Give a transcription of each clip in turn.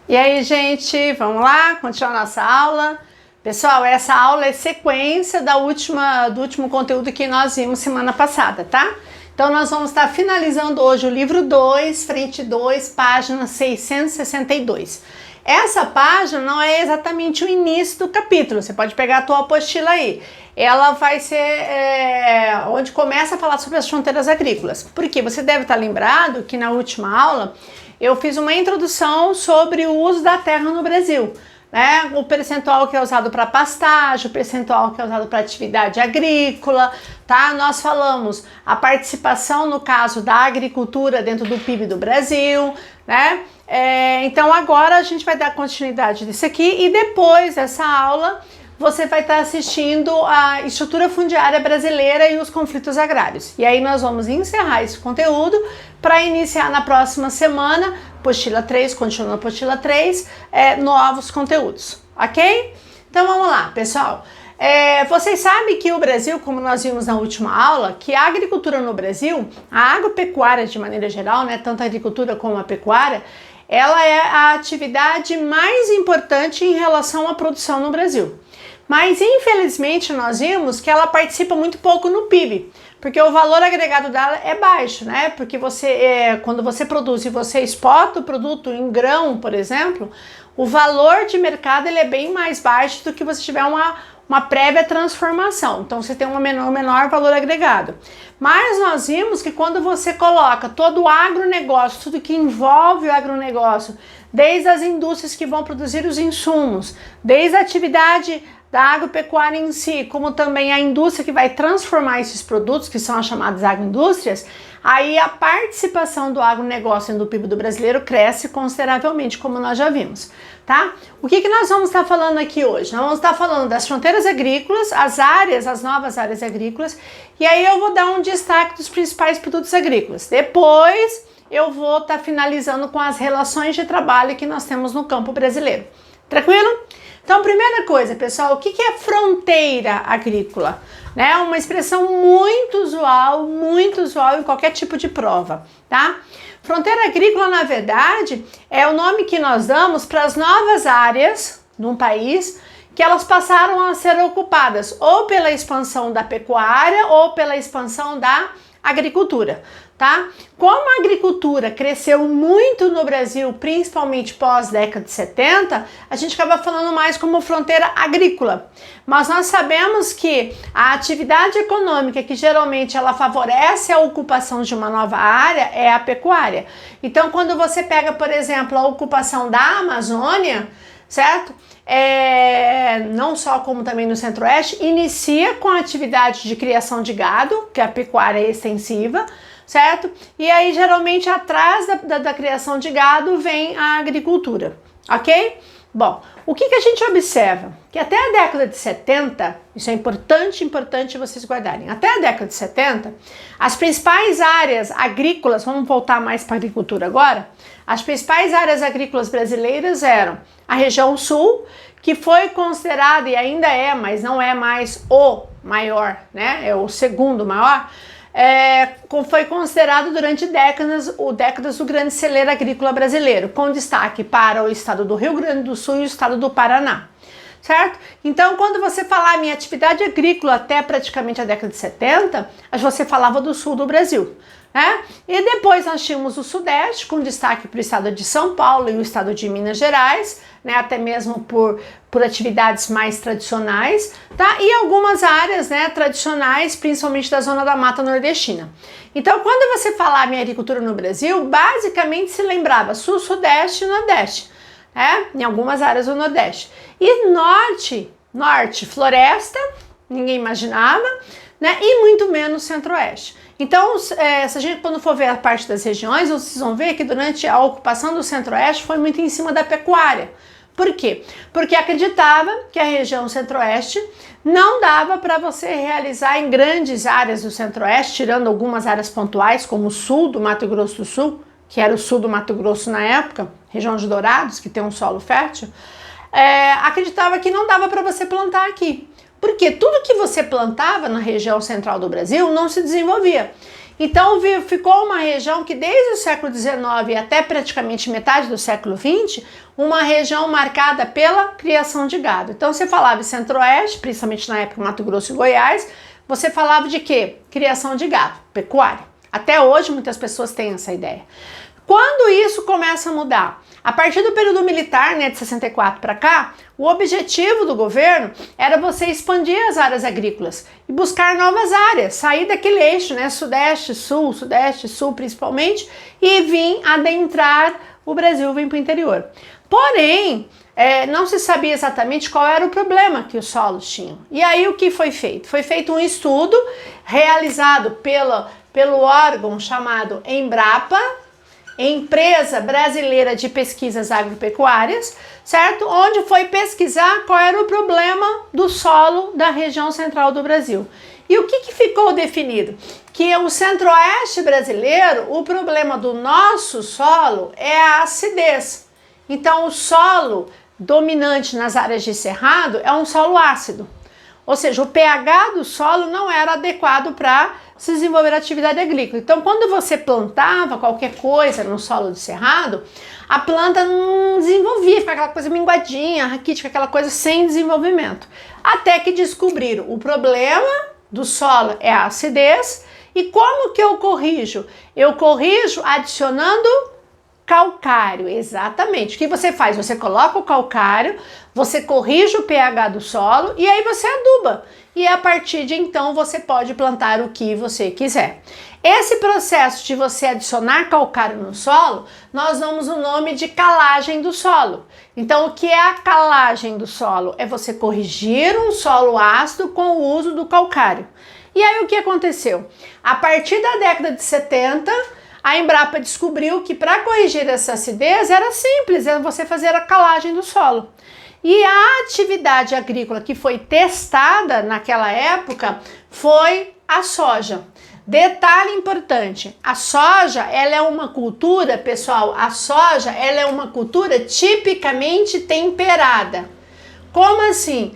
E aí, gente, vamos lá continuar nossa aula. Pessoal, essa aula é sequência do último conteúdo que nós vimos semana passada, tá? Então, nós vamos estar finalizando hoje o livro 2, frente 2, página 662. Essa página não é exatamente o início do capítulo, você pode pegar a tua apostila aí. Ela vai ser onde começa a falar sobre as fronteiras agrícolas. Porque você deve estar lembrado que na última aula eu fiz uma introdução sobre o uso da terra no Brasil, né? O percentual que é usado para pastagem, o percentual que é usado para atividade agrícola, tá? Nós falamos a participação, no caso da agricultura, dentro do PIB do Brasil, né? Então agora a gente vai dar continuidade disso aqui e depois dessa aula você vai estar assistindo a estrutura fundiária brasileira e os conflitos agrários. E aí nós vamos encerrar esse conteúdo para iniciar na próxima semana, apostila 3, continua a apostila 3, novos conteúdos, ok? Então vamos lá, pessoal. Vocês sabem que o Brasil, como nós vimos na última aula, que a agricultura no Brasil, a agropecuária de maneira geral, né, tanto a agricultura como a pecuária, ela é a atividade mais importante em relação à produção no Brasil. Mas infelizmente nós vimos que ela participa muito pouco no PIB, porque o valor agregado dela é baixo, né? Porque quando você produz e você exporta o produto em grão, por exemplo, o valor de mercado ele é bem mais baixo do que você tiver uma prévia transformação, então você tem um menor valor agregado. Mas nós vimos que quando você coloca todo o agronegócio, tudo que envolve o agronegócio, desde as indústrias que vão produzir os insumos, desde a atividade da agropecuária em si, como também a indústria que vai transformar esses produtos, que são as chamadas agroindústrias, aí a participação do agronegócio no PIB do brasileiro cresce consideravelmente, como nós já vimos, tá? O que nós vamos estar falando aqui hoje? Nós vamos estar falando das fronteiras agrícolas, as novas áreas agrícolas, e aí eu vou dar um destaque dos principais produtos agrícolas. Depois eu vou estar finalizando com as relações de trabalho que nós temos no campo brasileiro. Tranquilo? Então, primeira coisa, pessoal, o que é fronteira agrícola? Né? Uma expressão muito usual em qualquer tipo de prova, tá? Fronteira agrícola, na verdade, é o nome que nós damos para as novas áreas num país que elas passaram a ser ocupadas ou pela expansão da pecuária ou pela expansão da agricultura, tá? Como a agricultura cresceu muito no Brasil, principalmente pós década de 70, a gente acaba falando mais como fronteira agrícola. Mas nós sabemos que a atividade econômica que geralmente ela favorece a ocupação de uma nova área é a pecuária. Então, quando você pega, por exemplo, a ocupação da Amazônia, certo? Não só como também no Centro-Oeste, inicia com a atividade de criação de gado, que é a pecuária extensiva, certo? E aí geralmente atrás da criação de gado vem a agricultura, ok? Bom, o que a gente observa? Que até a década de 70, isso é importante vocês guardarem, até a década de 70, as principais áreas agrícolas, vamos voltar mais para a agricultura agora, as principais áreas agrícolas brasileiras eram a região sul, que foi considerada, e ainda é, mas não é mais o maior, né? É o segundo maior, foi considerado durante décadas do grande celeiro agrícola brasileiro, com destaque para o estado do Rio Grande do Sul e o estado do Paraná, certo? Então, quando você falar minha atividade agrícola até praticamente a década de 70, você falava do sul do Brasil, né? E depois nós tínhamos o Sudeste, com destaque para o estado de São Paulo e o estado de Minas Gerais, né? Até mesmo por atividades mais tradicionais, tá? E algumas áreas, né, tradicionais, principalmente da zona da Mata Nordestina. Então, quando você falar minha agricultura no Brasil, basicamente se lembrava Sul, Sudeste e Nordeste, né? Em algumas áreas do Nordeste. E Norte, floresta, ninguém imaginava, né? E muito menos Centro-Oeste. Então, se a gente quando for ver a parte das regiões, vocês vão ver que durante a ocupação do Centro-Oeste foi muito em cima da pecuária. Por quê? Porque acreditava que a região Centro-Oeste não dava para você realizar em grandes áreas do Centro-Oeste, tirando algumas áreas pontuais, como o sul do Mato Grosso do Sul, que era o sul do Mato Grosso na época, região de Dourados, que tem um solo fértil, acreditava que não dava para você plantar aqui. Porque tudo que você plantava na região central do Brasil não se desenvolvia. Então ficou uma região que desde o século XIX até praticamente metade do século XX, uma região marcada pela criação de gado. Então você falava em Centro-Oeste, principalmente na época Mato Grosso e Goiás, você falava de quê? Criação de gado, pecuária. Até hoje muitas pessoas têm essa ideia. Quando isso começa a mudar? A partir do período militar, né, de 64 para cá, o objetivo do governo era você expandir as áreas agrícolas e buscar novas áreas, sair daquele eixo, né, sudeste, sul principalmente, e vir adentrar o Brasil, vir para o interior. Porém, não se sabia exatamente qual era o problema que os solos tinham. E aí o que foi feito? Foi feito um estudo realizado pelo órgão chamado Embrapa, Empresa Brasileira de Pesquisas Agropecuárias, certo? Onde foi pesquisar qual era o problema do solo da região central do Brasil. E o que ficou definido? Que o centro-oeste brasileiro, o problema do nosso solo é a acidez. Então o solo dominante nas áreas de cerrado é um solo ácido. Ou seja, o pH do solo não era adequado para se desenvolver a atividade agrícola. Então, quando você plantava qualquer coisa no solo de cerrado, a planta não desenvolvia, fica aquela coisa minguadinha, raquítica, aquela coisa sem desenvolvimento. Até que descobriram o problema do solo é a acidez. E como que eu corrijo? Eu corrijo adicionando calcário, exatamente. O que você faz? Você coloca o calcário, você corrige o pH do solo e aí você aduba. E a partir de então você pode plantar o que você quiser. Esse processo de você adicionar calcário no solo, nós damos o nome de calagem do solo. Então, o que é a calagem do solo? É você corrigir um solo ácido com o uso do calcário. E aí o que aconteceu? A partir da década de 70, a Embrapa descobriu que para corrigir essa acidez era simples, era você fazer a calagem do solo. E a atividade agrícola que foi testada naquela época foi a soja. Detalhe importante, a soja, ela é uma cultura, pessoal, a soja, ela é uma cultura tipicamente temperada. Como assim?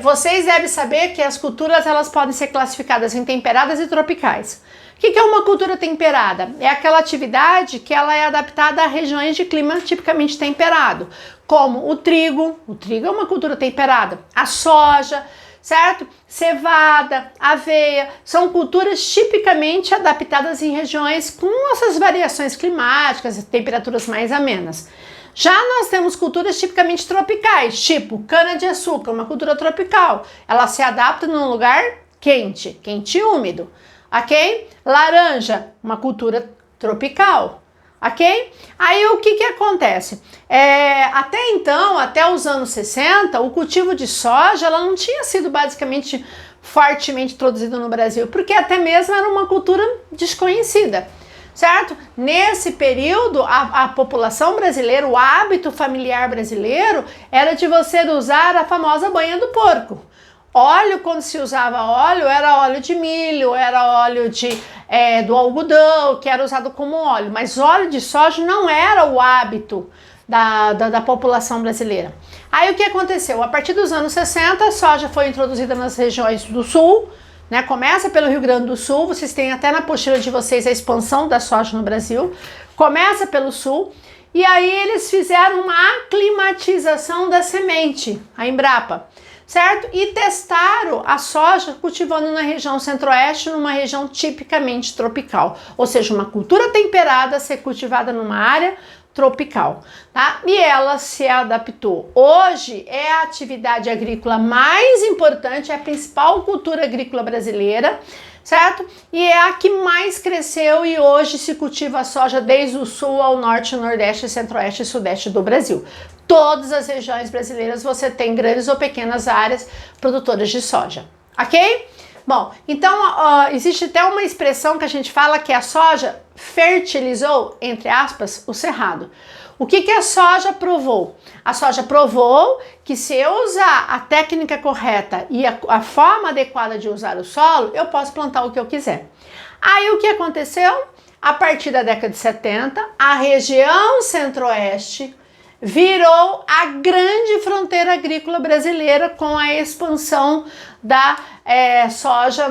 Vocês devem saber que as culturas, elas podem ser classificadas em temperadas e tropicais. O que é uma cultura temperada? É aquela atividade que ela é adaptada a regiões de clima tipicamente temperado, como o trigo é uma cultura temperada, a soja, certo? Cevada, aveia, são culturas tipicamente adaptadas em regiões com essas variações climáticas e temperaturas mais amenas. Já nós temos culturas tipicamente tropicais, tipo cana-de-açúcar, uma cultura tropical. Ela se adapta num lugar quente e úmido, ok? Laranja, uma cultura tropical, ok? Aí o que acontece? Até então, até os anos 60, o cultivo de soja ela não tinha sido basicamente fortemente introduzido no Brasil, porque até mesmo era uma cultura desconhecida. Certo? Nesse período, a população brasileira, o hábito familiar brasileiro era de você usar a famosa banha do porco. Óleo, quando se usava óleo, era óleo de milho, era óleo do algodão, que era usado como óleo. Mas óleo de soja não era o hábito da população brasileira. Aí o que aconteceu? A partir dos anos 60, a soja foi introduzida nas regiões do sul, né? Começa pelo Rio Grande do Sul, vocês têm até na apostila de vocês a expansão da soja no Brasil, começa pelo sul, e aí eles fizeram uma aclimatização da semente, a Embrapa, certo? E testaram a soja cultivando na região centro-oeste, numa região tipicamente tropical, ou seja, uma cultura temperada a ser cultivada numa área tropical, tá? E ela se adaptou. Hoje é a atividade agrícola mais importante, é a principal cultura agrícola brasileira, certo? E é a que mais cresceu e hoje se cultiva a soja desde o sul ao norte, nordeste, centro-oeste e sudeste do Brasil. Todas as regiões brasileiras você tem grandes ou pequenas áreas produtoras de soja, ok? Bom, então existe até uma expressão que a gente fala que a soja fertilizou, entre aspas, o cerrado. O que a soja provou? A soja provou que se eu usar a técnica correta e a forma adequada de usar o solo, eu posso plantar o que eu quiser. Aí o que aconteceu? A partir da década de 70, a região centro-oeste virou a grande fronteira agrícola brasileira com a expansão da soja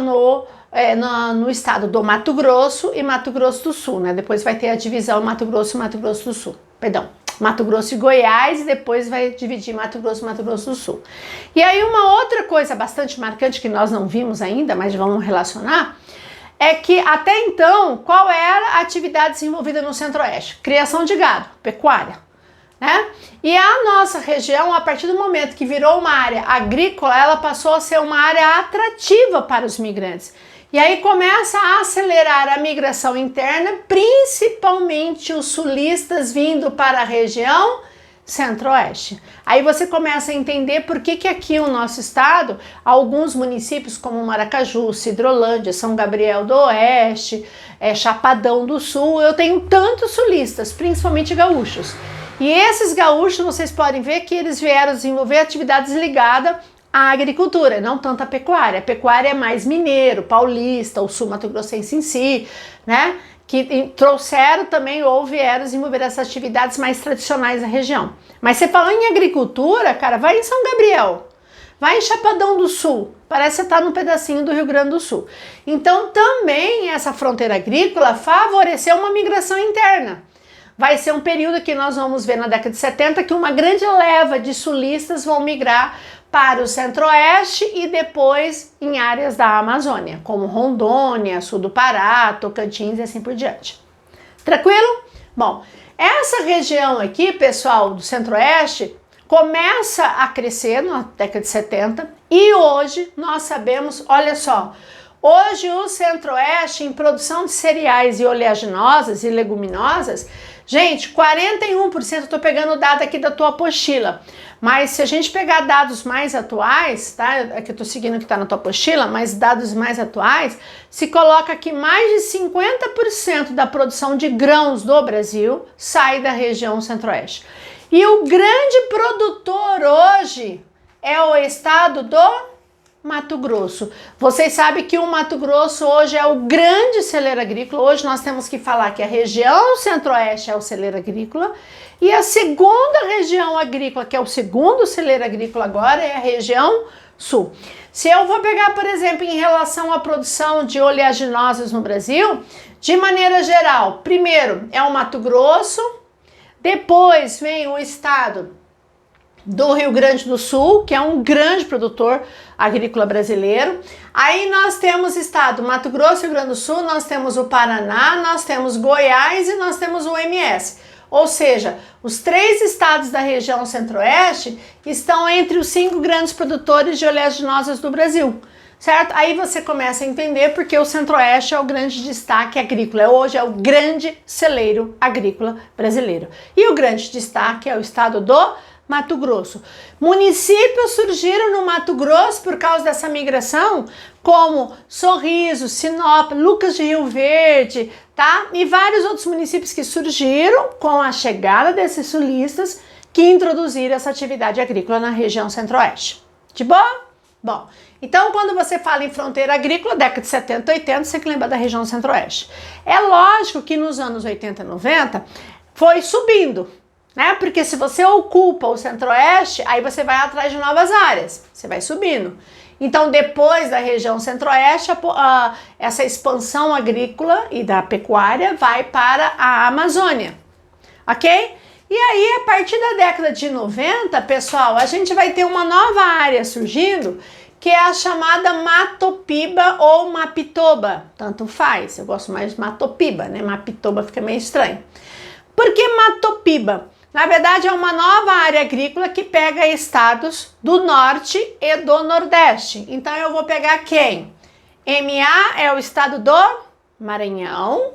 no estado do Mato Grosso e Mato Grosso do Sul, né? Depois vai ter a divisão Mato Grosso e Mato Grosso do Sul. Perdão, Mato Grosso e Goiás, e depois vai dividir Mato Grosso e Mato Grosso do Sul. E aí uma outra coisa bastante marcante que nós não vimos ainda, mas vamos relacionar, é que até então, qual era a atividade desenvolvida no Centro-Oeste? Criação de gado, pecuária, né? E a nossa região, a partir do momento que virou uma área agrícola, ela passou a ser uma área atrativa para os migrantes. E aí começa a acelerar a migração interna, principalmente os sulistas vindo para a região Centro-Oeste. Aí você começa a entender por que aqui no nosso estado, alguns municípios como Maracaju, Sidrolândia, São Gabriel do Oeste, Chapadão do Sul, eu tenho tantos sulistas, principalmente gaúchos. E esses gaúchos, vocês podem ver que eles vieram desenvolver atividades ligadas à agricultura, não tanto à pecuária. A pecuária é mais mineiro, paulista, o sul-mato-grossense em si, né? Que trouxeram também ou vieram desenvolver essas atividades mais tradicionais da região. Mas você falou em agricultura, cara, vai em São Gabriel, vai em Chapadão do Sul, parece que você está num pedacinho do Rio Grande do Sul. Então também essa fronteira agrícola favoreceu uma migração interna. Vai ser um período que nós vamos ver na década de 70 que uma grande leva de sulistas vão migrar para o Centro-Oeste e depois em áreas da Amazônia, como Rondônia, sul do Pará, Tocantins e assim por diante. Tranquilo? Bom, essa região aqui, pessoal, do Centro-Oeste, começa a crescer na década de 70 e hoje nós sabemos, olha só, hoje o Centro-Oeste em produção de cereais e oleaginosas e leguminosas, gente, 41%, eu tô pegando o dado aqui da tua apostila, mas se a gente pegar dados mais atuais, tá? Aqui eu tô seguindo o que tá na tua apostila, mas dados mais atuais, se coloca que mais de 50% da produção de grãos do Brasil sai da região Centro-Oeste. E o grande produtor hoje é o estado do Mato Grosso. Vocês sabem que o Mato Grosso hoje é o grande celeiro agrícola. Hoje nós temos que falar que a região Centro-Oeste é o celeiro agrícola e a segunda região agrícola, que é o segundo celeiro agrícola agora, é a região Sul. Se eu vou pegar, por exemplo, em relação à produção de oleaginosas no Brasil, de maneira geral, primeiro é o Mato Grosso, depois vem o estado do Rio Grande do Sul, que é um grande produtor agrícola brasileiro. Aí nós temos estado Mato Grosso e Rio Grande do Sul, nós temos o Paraná, nós temos Goiás e nós temos o MS. Ou seja, os 3 estados da região Centro-Oeste estão entre os 5 grandes produtores de oleaginosas do Brasil, certo? Aí você começa a entender porque o Centro-Oeste é o grande destaque agrícola. Hoje é o grande celeiro agrícola brasileiro. E o grande destaque é o estado do Mato Grosso. Municípios surgiram no Mato Grosso por causa dessa migração, como Sorriso, Sinop, Lucas de Rio Verde, tá? E vários outros municípios que surgiram com a chegada desses sulistas que introduziram essa atividade agrícola na região Centro-Oeste. De boa? Bom, então quando você fala em fronteira agrícola, década de 70, 80, você tem que lembrar da região Centro-Oeste. É lógico que nos anos 80 e 90 foi subindo, né? Porque se você ocupa o Centro-Oeste, aí você vai atrás de novas áreas, você vai subindo. Então, depois da região Centro-Oeste, essa expansão agrícola e da pecuária vai para a Amazônia, ok? E aí, a partir da década de 90, pessoal, a gente vai ter uma nova área surgindo, que é a chamada Matopiba ou Mapitoba, tanto faz, eu gosto mais de Matopiba, né? Mapitoba fica meio estranho. Por que Matopiba? Na verdade, é uma nova área agrícola que pega estados do norte e do nordeste. Então, eu vou pegar quem? MA é o estado do Maranhão.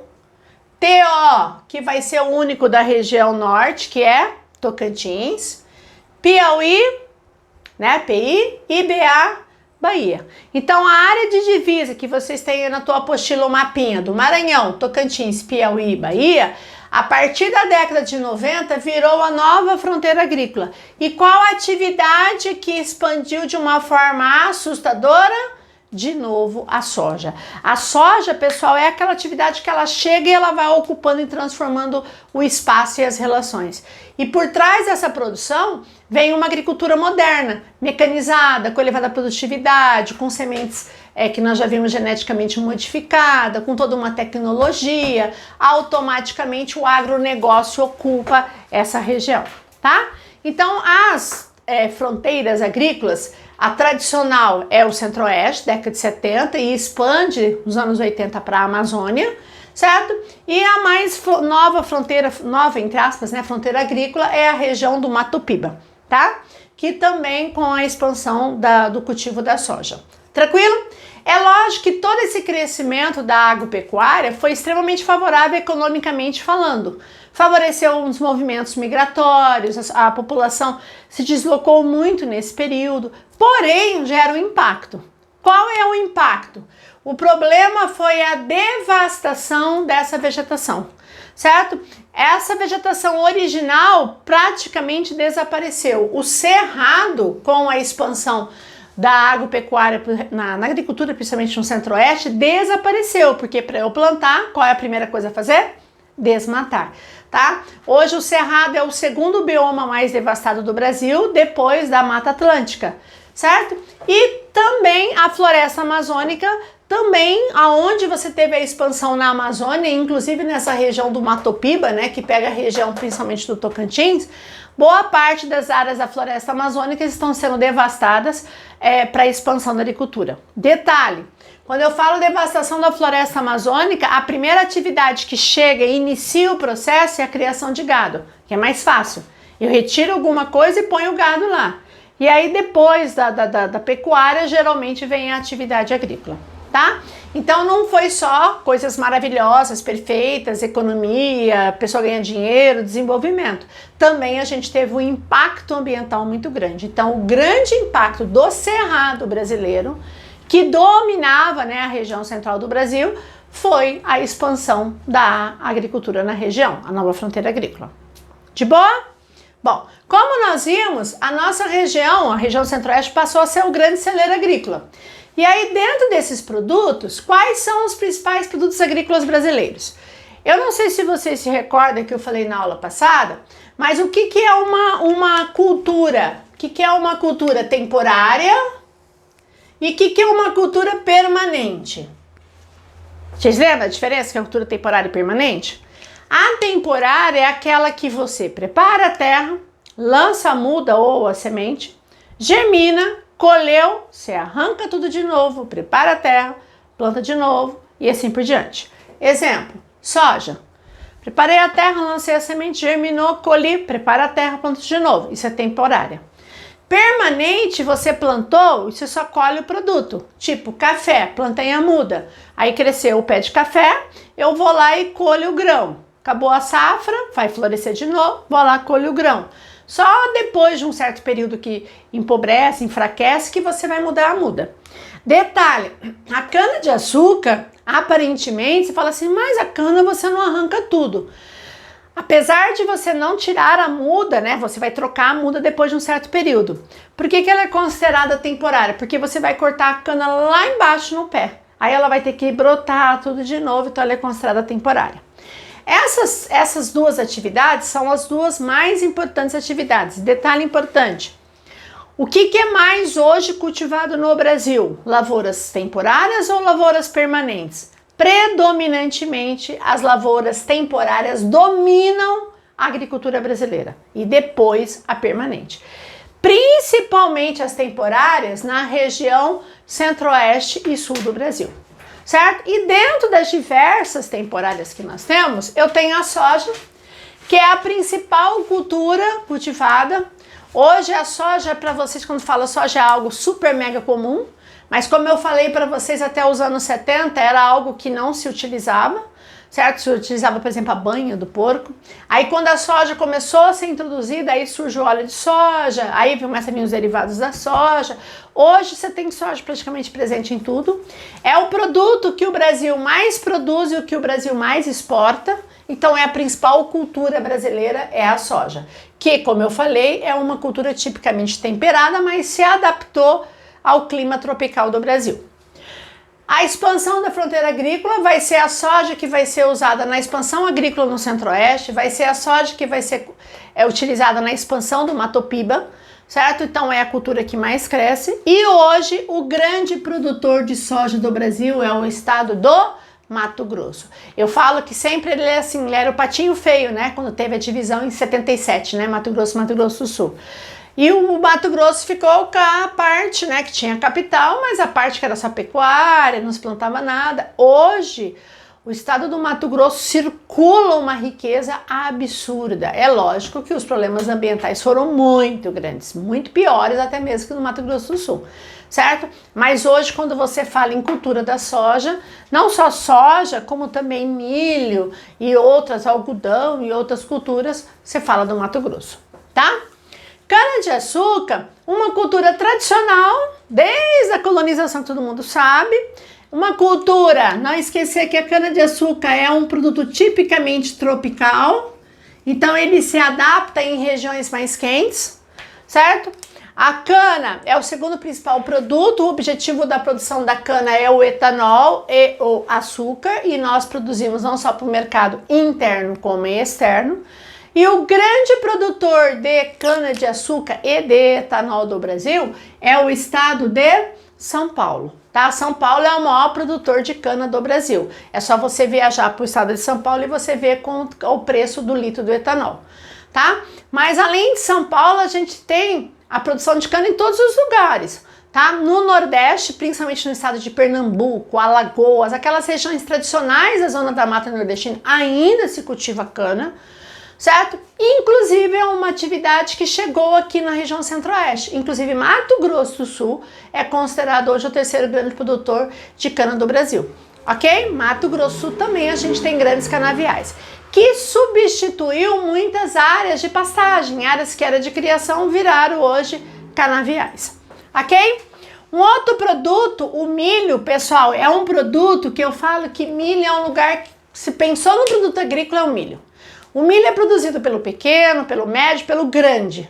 TO, que vai ser o único da região norte, que é Tocantins. Piauí, né? PI. E BA, Bahia. Então, a área de divisa que vocês têm na tua apostila, o mapinha do Maranhão, Tocantins, Piauí e Bahia, a partir da década de 90 virou a nova fronteira agrícola. E qual a atividade que expandiu de uma forma assustadora? De novo, a soja. A soja, pessoal, é aquela atividade que ela chega e ela vai ocupando e transformando o espaço e as relações. E por trás dessa produção vem uma agricultura moderna, mecanizada, com elevada produtividade, com sementes que nós já vimos geneticamente modificada, com toda uma tecnologia, automaticamente o agronegócio ocupa essa região, tá? Então, as fronteiras agrícolas, a tradicional é o Centro-Oeste, década de 70, e expande nos anos 80 para a Amazônia, certo? E a mais nova fronteira, nova entre aspas, né, fronteira agrícola, é a região do Mato Piba, tá? Que também com a expansão do cultivo da soja. Tranquilo? É lógico que todo esse crescimento da agropecuária foi extremamente favorável economicamente falando. Favoreceu os movimentos migratórios, a população se deslocou muito nesse período, porém gera um impacto. Qual é o impacto? O problema foi a devastação dessa vegetação, certo? Essa vegetação original praticamente desapareceu. O cerrado, com a expansão da agropecuária na agricultura, principalmente no Centro-Oeste, desapareceu, porque para eu plantar, qual é a primeira coisa a fazer? Desmatar, tá? Hoje o cerrado é o segundo bioma mais devastado do Brasil, depois da Mata Atlântica, certo? E também a floresta amazônica, também aonde você teve a expansão na Amazônia, inclusive nessa região do Mato Piba, né, que pega a região principalmente do Tocantins, boa parte das áreas da floresta amazônica estão sendo devastadas para a expansão da agricultura. Detalhe, quando eu falo devastação da floresta amazônica, a primeira atividade que chega e inicia o processo é a criação de gado, que é mais fácil. Eu retiro alguma coisa e ponho o gado lá. E aí depois da pecuária, geralmente vem a atividade agrícola, tá? Então não foi só coisas maravilhosas, perfeitas, economia, a pessoa ganha dinheiro, desenvolvimento. Também a gente teve um impacto ambiental muito grande. Então o grande impacto do cerrado brasileiro, que dominava, né, a região central do Brasil, foi a expansão da agricultura na região, a nova fronteira agrícola. De boa? Bom, como nós vimos, a nossa região, a região Centro-Oeste, passou a ser o grande celeiro agrícola. E aí, dentro desses produtos, quais são os principais produtos agrícolas brasileiros? Eu não sei se vocês se recordam que eu falei na aula passada, mas o que é uma cultura? O que é uma cultura temporária e o que é uma cultura permanente? Vocês lembram a diferença que é a cultura temporária e permanente? A temporária é aquela que você prepara a terra, lança a muda ou a semente, germina, colheu, você arranca tudo de novo, prepara a terra, planta de novo e assim por diante. Exemplo, soja. Preparei a terra, lancei a semente, germinou, colhi, prepara a terra, planta de novo. Isso é temporária. Permanente, você plantou e você só colhe o produto. Tipo, café, plantei a muda. Aí cresceu o pé de café, eu vou lá e colho o grão. Acabou a safra, vai florescer de novo, vou lá, colho o grão. Só depois de um certo período que empobrece, enfraquece, que você vai mudar a muda. Detalhe, a cana de açúcar, aparentemente, você fala assim, mas a cana você não arranca tudo. Apesar de você não tirar a muda, né, você vai trocar a muda depois de um certo período. Por que ela é considerada temporária? Porque você vai cortar a cana lá embaixo no pé. Aí ela vai ter que brotar tudo de novo, então ela é considerada temporária. Essas duas atividades são as duas mais importantes atividades. Detalhe importante, o que é mais hoje cultivado no Brasil? Lavouras temporárias ou lavouras permanentes? Predominantemente, as lavouras temporárias dominam a agricultura brasileira e depois a permanente. Principalmente as temporárias na região centro-oeste e sul do Brasil. Certo? E dentro das diversas temporárias que nós temos, eu tenho a soja, que é a principal cultura cultivada. Hoje a soja, para vocês, quando fala soja, é algo super mega comum, mas como eu falei para vocês, até os anos 70 era algo que não se utilizava, certo? Se utilizava, por exemplo, a banha do porco. Aí quando a soja começou a ser introduzida, aí surge o óleo de soja, aí começa a vir os derivados da soja. Hoje você tem soja praticamente presente em tudo. É o produto que o Brasil mais produz e o que o Brasil mais exporta. Então é a principal cultura brasileira, é a soja. Que, como eu falei, é uma cultura tipicamente temperada, mas se adaptou ao clima tropical do Brasil. A expansão da fronteira agrícola vai ser a soja que vai ser usada na expansão agrícola no Centro-Oeste, vai ser a soja que vai ser utilizada na expansão do Mato Piba, certo? Então é a cultura que mais cresce. E hoje o grande produtor de soja do Brasil é o estado do Mato Grosso. Eu falo que sempre ele é assim, ele era o patinho feio, né? Quando teve a divisão em 77, né? Mato Grosso do Sul. E o Mato Grosso ficou com a parte, né, que tinha capital, mas a parte que era só pecuária, não se plantava nada. Hoje, o estado do Mato Grosso circula uma riqueza absurda. É lógico que os problemas ambientais foram muito grandes, muito piores até mesmo que no Mato Grosso do Sul, certo? Mas hoje, quando você fala em cultura da soja, não só soja, como também milho e outras, algodão e outras culturas, você fala do Mato Grosso, tá? Cana-de-açúcar, uma cultura tradicional, desde a colonização que todo mundo sabe. Uma cultura, não esquecer que a cana-de-açúcar é um produto tipicamente tropical, então ele se adapta em regiões mais quentes, certo? A cana é o segundo principal produto, o objetivo da produção da cana é o etanol e o açúcar, e nós produzimos não só para o mercado interno como externo. E o grande produtor de cana-de-açúcar e de etanol do Brasil é o estado de São Paulo, tá? São Paulo é o maior produtor de cana do Brasil. É só você viajar para o estado de São Paulo e você ver com o preço do litro do etanol, tá? Mas além de São Paulo, a gente tem a produção de cana em todos os lugares, tá? No Nordeste, principalmente no estado de Pernambuco, Alagoas, aquelas regiões tradicionais da zona da mata nordestina, ainda se cultiva cana, certo? Inclusive é uma atividade que chegou aqui na região centro-oeste. Inclusive Mato Grosso do Sul é considerado hoje o terceiro grande produtor de cana do Brasil, ok? Mato Grosso do Sul também a gente tem grandes canaviais, que substituiu muitas áreas de pastagem, áreas que eram de criação viraram hoje canaviais, ok? Um outro produto, o milho, pessoal, é um produto que eu falo que milho é um lugar que se pensou no produto agrícola é o milho. O milho é produzido pelo pequeno, pelo médio, pelo grande,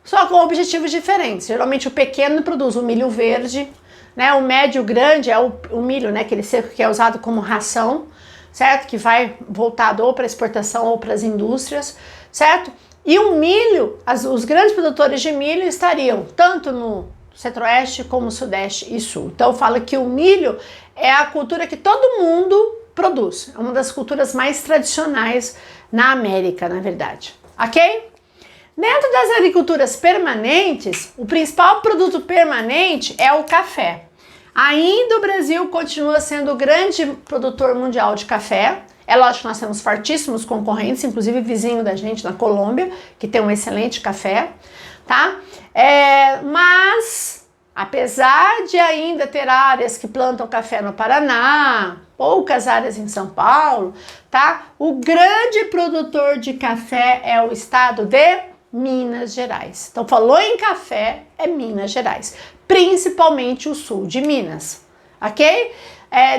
só com objetivos diferentes. Geralmente o pequeno produz o milho verde, né? O médio e o grande é o milho, né? Aquele seco que é usado como ração, certo? Que vai voltado ou para exportação ou para as indústrias, certo? E o milho, os grandes produtores de milho estariam tanto no centro-oeste como sudeste e sul. Então eu falo que o milho é a cultura que todo mundo produz, é uma das culturas mais tradicionais na América, na verdade, ok? Dentro das agriculturas permanentes, o principal produto permanente é o café. Ainda o Brasil continua sendo o grande produtor mundial de café. É lógico que nós temos fortíssimos concorrentes, inclusive vizinho da gente na Colômbia, que tem um excelente café, tá? Mas, apesar de ainda ter áreas que plantam café no Paraná, poucas áreas em São Paulo, tá? O grande produtor de café é o estado de Minas Gerais. Então, falou em café, é Minas Gerais, principalmente o sul de Minas, ok?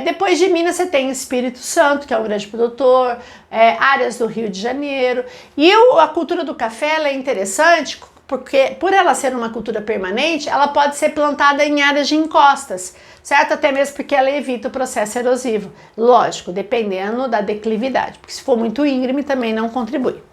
Depois de Minas você tem Espírito Santo, que é um grande produtor, áreas do Rio de Janeiro. E a cultura do café ela é interessante porque, por ela ser uma cultura permanente, ela pode ser plantada em áreas de encostas, certo? Até mesmo porque ela evita o processo erosivo. Lógico, dependendo da declividade, porque se for muito íngreme também não contribui.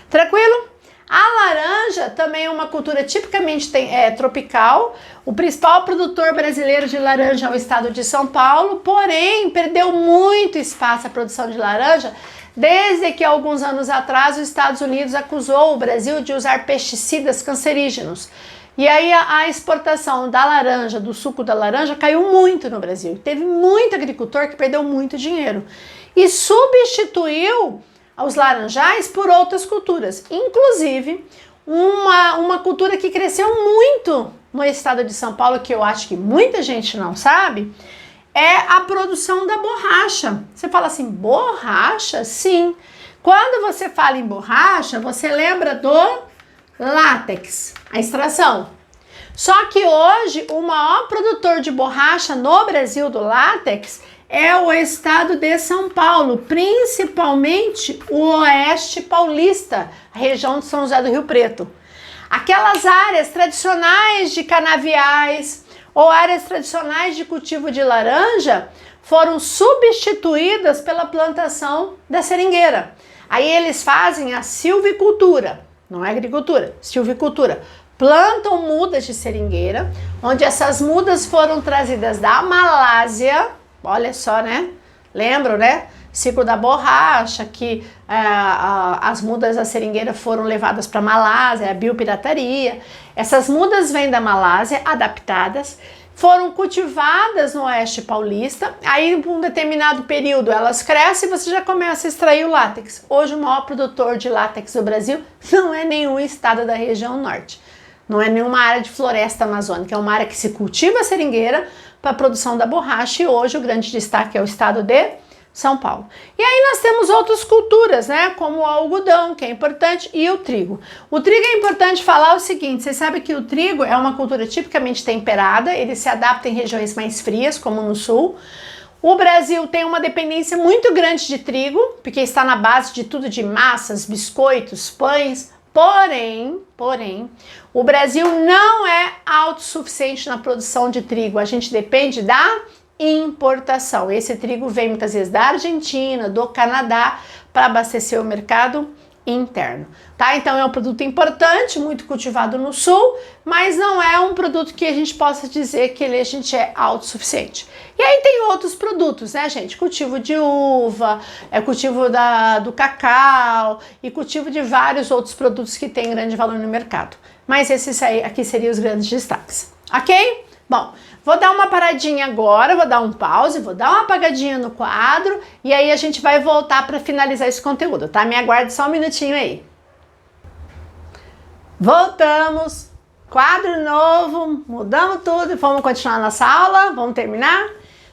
Tranquilo? A laranja também é uma cultura tipicamente tropical. O principal produtor brasileiro de laranja é o estado de São Paulo, porém perdeu muito espaço a produção de laranja desde que alguns anos atrás os Estados Unidos acusou o Brasil de usar pesticidas cancerígenos. E aí a exportação da laranja, do suco da laranja, caiu muito no Brasil. Teve muito agricultor que perdeu muito dinheiro e substituiu os laranjais por outras culturas, inclusive uma cultura que cresceu muito no estado de São Paulo, que eu acho que muita gente não sabe, é a produção da borracha. Você fala assim, borracha? Sim. Quando você fala em borracha, você lembra do látex, a extração. Só que hoje o maior produtor de borracha no Brasil do látex é o estado de São Paulo, principalmente o oeste paulista, a região de São José do Rio Preto. Aquelas áreas tradicionais de canaviais ou áreas tradicionais de cultivo de laranja foram substituídas pela plantação da seringueira. Aí eles fazem a silvicultura, não é agricultura, silvicultura. plantam mudas de seringueira, onde essas mudas foram trazidas da Malásia, olha só, né? Lembram, né? Ciclo da borracha, que as mudas da seringueira foram levadas para a Malásia, a biopirataria. Essas mudas vêm da Malásia, adaptadas, foram cultivadas no Oeste Paulista, aí por um determinado período elas crescem e você já começa a extrair o látex. Hoje o maior produtor de látex do Brasil não é nenhum estado da região norte, não é nenhuma área de floresta amazônica, é uma área que se cultiva a seringueira para a produção da borracha e hoje o grande destaque é o estado de São Paulo. E aí nós temos outras culturas, né, como o algodão, que é importante, e o trigo. O trigo é importante falar o seguinte, vocês sabem que o trigo é uma cultura tipicamente temperada, ele se adapta em regiões mais frias, como no sul. O Brasil tem uma dependência muito grande de trigo, porque está na base de tudo de massas, biscoitos, pães, porém, o Brasil não é autossuficiente na produção de trigo, a gente depende da importação. Esse trigo vem muitas vezes da Argentina, do Canadá, para abastecer o mercado interno, tá? Então é um produto importante, muito cultivado no sul, mas não é um produto que a gente possa dizer que a gente é autossuficiente. E aí tem outros produtos, né, gente? Cultivo de uva, cultivo do cacau e cultivo de vários outros produtos que têm grande valor no mercado. Mas esses aí, aqui seriam os grandes destaques, ok? Bom, vou dar uma paradinha agora, vou dar um pause, vou dar uma apagadinha no quadro e aí a gente vai voltar para finalizar esse conteúdo, tá? Me aguarde só um minutinho aí. Voltamos, quadro novo, mudamos tudo e vamos continuar nossa aula, vamos terminar?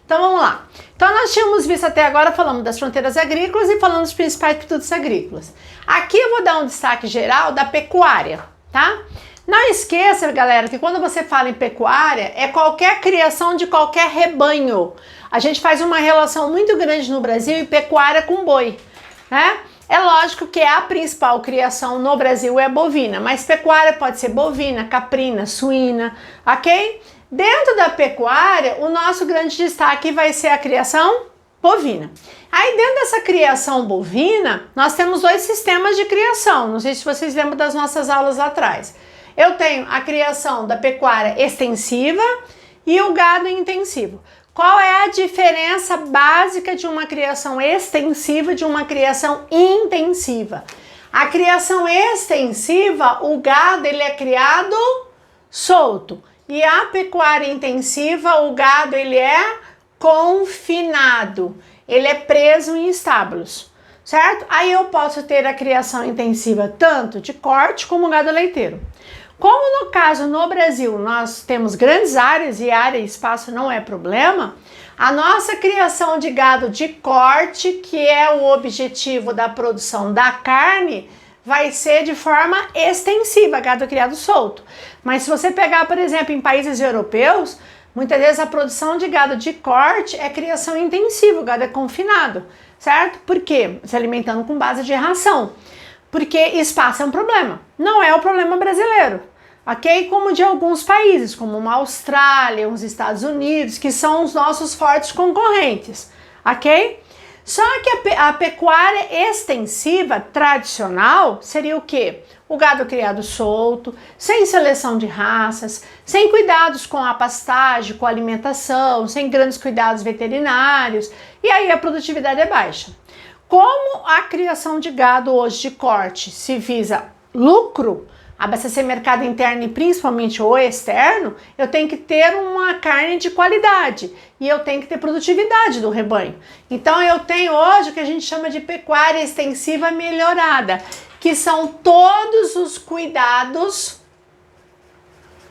Então vamos lá. Então nós tínhamos visto até agora, falamos das fronteiras agrícolas e falamos dos principais produtos agrícolas. Aqui eu vou dar um destaque geral da pecuária, tá? Não esqueça, galera, que quando você fala em pecuária, é qualquer criação de qualquer rebanho. A gente faz uma relação muito grande no Brasil e pecuária com boi, né? É lógico que a principal criação no Brasil é bovina, mas pecuária pode ser bovina, caprina, suína, ok? Dentro da pecuária, o nosso grande destaque vai ser a criação bovina. Aí dentro dessa criação bovina, nós temos dois sistemas de criação, não sei se vocês lembram das nossas aulas lá atrás. Eu tenho a criação da pecuária extensiva e o gado intensivo. Qual é a diferença básica de uma criação extensiva e de uma criação intensiva? A criação extensiva, o gado ele é criado solto. E a pecuária intensiva, o gado ele é confinado. Ele é preso em estábulos, certo? Aí eu posso ter a criação intensiva tanto de corte como gado leiteiro. Como no caso no Brasil nós temos grandes áreas e área e espaço não é problema, a nossa criação de gado de corte, que é o objetivo da produção da carne, vai ser de forma extensiva, gado criado solto. Mas se você pegar, por exemplo, em países europeus, muitas vezes a produção de gado de corte é criação intensiva, o gado é confinado, certo? Por quê? Se alimentando com base de ração. Porque espaço é um problema, não é o problema brasileiro, ok? Como de alguns países, como uma Austrália, os Estados Unidos, que são os nossos fortes concorrentes, ok? Só que a pecuária extensiva tradicional seria o quê? O gado criado solto, sem seleção de raças, sem cuidados com a pastagem, com a alimentação, sem grandes cuidados veterinários, e aí a produtividade é baixa. Como a criação de gado hoje de corte se visa lucro, abastecer mercado interno e principalmente o externo, eu tenho que ter uma carne de qualidade e eu tenho que ter produtividade do rebanho. Então eu tenho hoje o que a gente chama de pecuária extensiva melhorada, que são todos os cuidados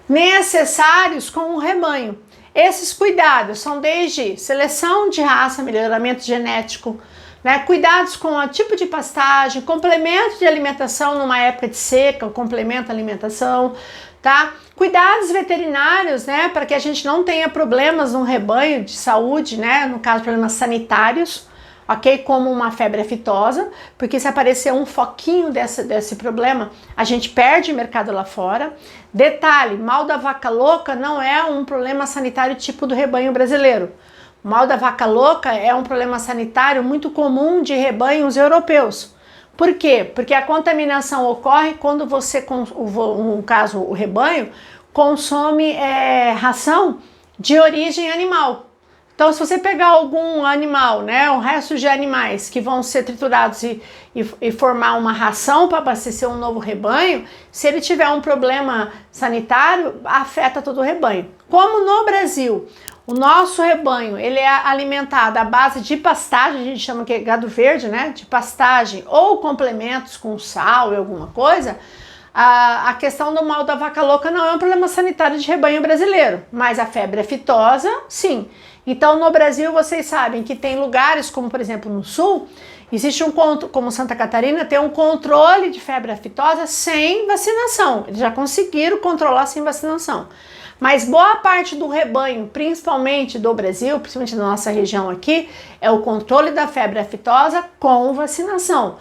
necessários com o rebanho. Esses cuidados são desde seleção de raça, melhoramento genético, né, cuidados com o tipo de pastagem, complemento de alimentação numa época de seca, o complemento à alimentação, tá? Cuidados veterinários, né, para que a gente não tenha problemas no rebanho de saúde, né, no caso problemas sanitários, ok? Como uma febre aftosa, porque se aparecer um foquinho desse problema, a gente perde mercado lá fora. Detalhe, mal da vaca louca não é um problema sanitário tipo do rebanho brasileiro. O mal da vaca louca é um problema sanitário muito comum de rebanhos europeus. Por quê? Porque a contaminação ocorre quando você, no caso o rebanho, consome ração de origem animal. Então, se você pegar algum animal, né, o resto de animais que vão ser triturados e formar uma ração para abastecer um novo rebanho, se ele tiver um problema sanitário, afeta todo o rebanho. Como no Brasil, o nosso rebanho, ele é alimentado à base de pastagem, a gente chama que é gado verde, né, de pastagem ou complementos com sal e alguma coisa, a questão do mal da vaca louca não é um problema sanitário de rebanho brasileiro, mas a febre aftosa, sim. Então, no Brasil, vocês sabem que tem lugares, como por exemplo no sul, existe como Santa Catarina, tem um controle de febre aftosa sem vacinação. Eles já conseguiram controlar sem vacinação. Mas boa parte do rebanho, principalmente do Brasil, principalmente da nossa região aqui, é o controle da febre aftosa com vacinação.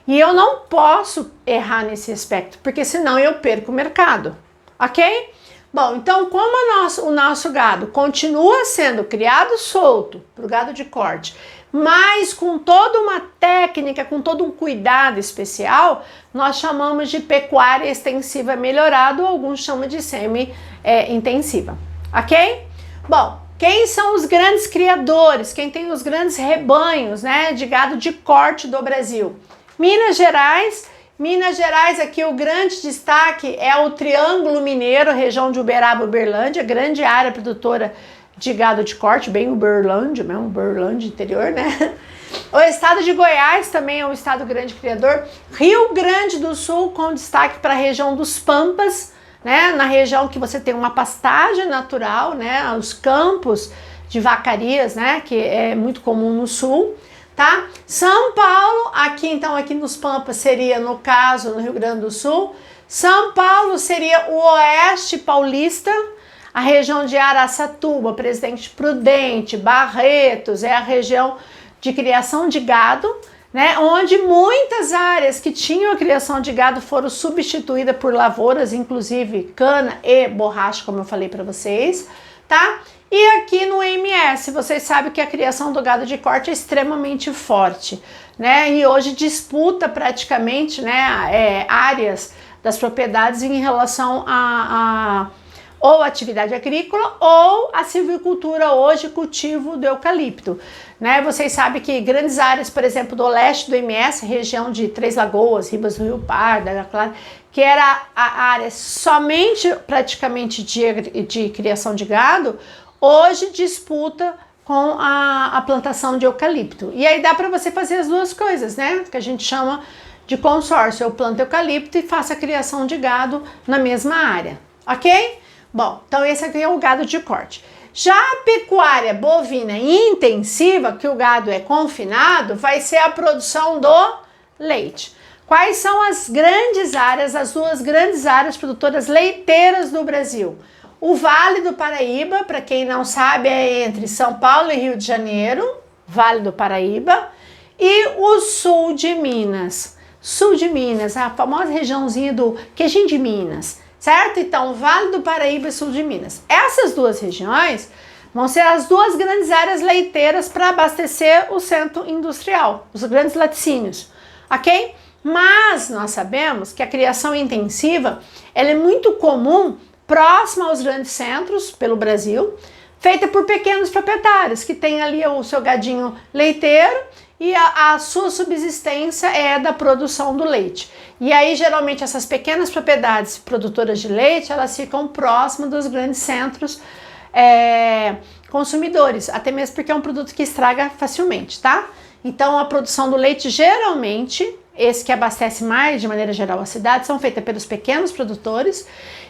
E eu não posso errar nesse aspecto, porque senão eu perco o mercado, ok? Bom, então como o nosso gado continua sendo criado solto para o gado de corte, mas com toda uma técnica, com todo um cuidado especial, nós chamamos de pecuária extensiva melhorada, ou alguns chamam de semi-intensiva, ok? Bom, quem são os grandes criadores, quem tem os grandes rebanhos, né, de gado de corte do Brasil? Minas Gerais. Minas Gerais, aqui o grande destaque é o Triângulo Mineiro, região de Uberaba, Uberlândia, grande área produtora de gado de corte, bem Uberlândia, mesmo Uberlândia interior, né? O estado de Goiás também é um estado grande criador. Rio Grande do Sul, com destaque para a região dos Pampas, né? Na região que você tem uma pastagem natural, né? Os campos de vacarias, né? Que é muito comum no sul. Tá? São Paulo, aqui nos Pampas seria, no caso, no Rio Grande do Sul. São Paulo seria o oeste paulista, a região de Araçatuba, Presidente Prudente, Barretos, é a região de criação de gado, né? Onde muitas áreas que tinham a criação de gado foram substituídas por lavouras, inclusive cana e borracha, como eu falei para vocês, tá? E aqui no MS, vocês sabem que a criação do gado de corte é extremamente forte, né? E hoje disputa praticamente, né, áreas das propriedades em relação a ou atividade agrícola ou a silvicultura hoje, cultivo do eucalipto, né? Vocês sabem que grandes áreas, por exemplo, do leste do MS, região de Três Lagoas, Ribas do Rio Pardo, que era a área somente praticamente de criação de gado, hoje disputa com a plantação de eucalipto. E aí dá para você fazer as duas coisas, né? Que a gente chama de consórcio. Eu planto eucalipto e faço a criação de gado na mesma área, ok? Bom, então esse aqui é o gado de corte. Já a pecuária bovina intensiva, que o gado é confinado, vai ser a produção do leite. Quais são as grandes áreas, as duas grandes áreas produtoras leiteiras do Brasil? O Vale do Paraíba, para quem não sabe, é entre São Paulo e Rio de Janeiro, Vale do Paraíba, e o sul de Minas. Sul de Minas, a famosa regiãozinha do queijinho de Minas, certo? Então, Vale do Paraíba e sul de Minas. Essas duas regiões vão ser as duas grandes áreas leiteiras para abastecer o centro industrial, os grandes laticínios, ok? Mas nós sabemos que a criação intensiva, ela é muito comum próxima aos grandes centros pelo Brasil, feita por pequenos proprietários que têm ali o seu gadinho leiteiro e a sua subsistência é da produção do leite. E aí geralmente essas pequenas propriedades produtoras de leite, elas ficam próximas dos grandes centros consumidores, até mesmo porque é um produto que estraga facilmente, tá? Então a produção do leite geralmente, esse que abastece mais de maneira geral a cidade, são feitas pelos pequenos produtores.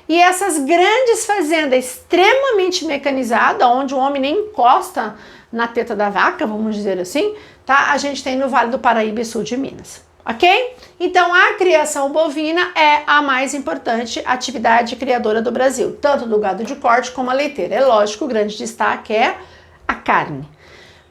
E essas grandes fazendas extremamente mecanizadas, onde o homem nem encosta na teta da vaca, vamos dizer assim, tá? A gente tem no Vale do Paraíba e sul de Minas, ok? Então a criação bovina é a mais importante atividade criadora do Brasil, tanto do gado de corte como a leiteira. É lógico, o grande destaque é a carne.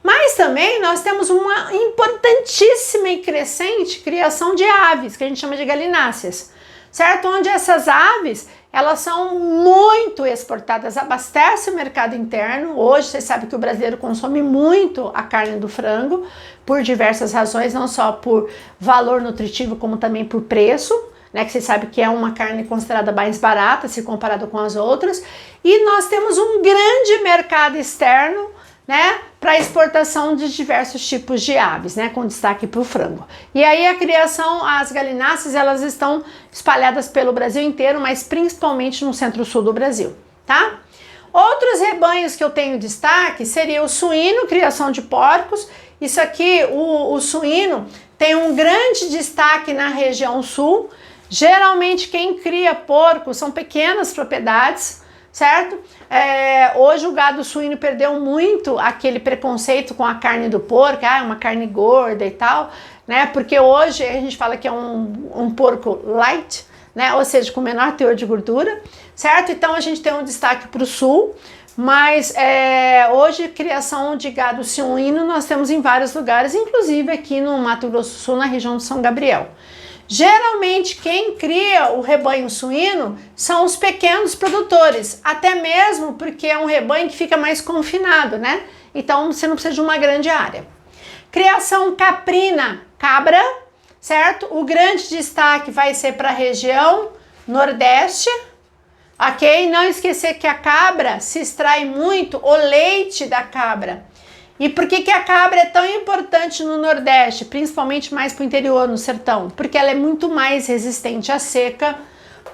Mas também nós temos uma importantíssima e crescente criação de aves, que a gente chama de galináceas. certo? Onde essas aves, elas são muito exportadas, abastecem o mercado interno. Hoje, você sabe que o brasileiro consome muito a carne do frango, por diversas razões, não só por valor nutritivo, como também por preço, né? Que você sabe que é uma carne considerada mais barata, se comparado com as outras. E nós temos um grande mercado externo, né, para exportação de diversos tipos de aves, né, com destaque para o frango. E aí a criação, as galináceas, elas estão espalhadas pelo Brasil inteiro, mas principalmente no centro-sul do Brasil, tá? Outros rebanhos que eu tenho destaque seria o suíno, criação de porcos. Isso aqui, o suíno, tem um grande destaque na região sul. Geralmente quem cria porco são pequenas propriedades, certo? Hoje o gado suíno perdeu muito aquele preconceito com a carne do porco, uma carne gorda e tal, né? Porque hoje a gente fala que é um porco light, né? Ou seja, com menor teor de gordura, certo? Então a gente tem um destaque para o sul, mas hoje criação de gado suíno nós temos em vários lugares, inclusive aqui no Mato Grosso do Sul, na região de São Gabriel. Geralmente quem cria o rebanho suíno são os pequenos produtores, até mesmo porque é um rebanho que fica mais confinado, né? Então você não precisa de uma grande área. Criação caprina, cabra, certo? O grande destaque vai ser para a região nordeste, ok? Não esquecer que a cabra se extrai muito o leite da cabra. E por que a cabra é tão importante no Nordeste, principalmente mais para o interior, no sertão? Porque ela é muito mais resistente à seca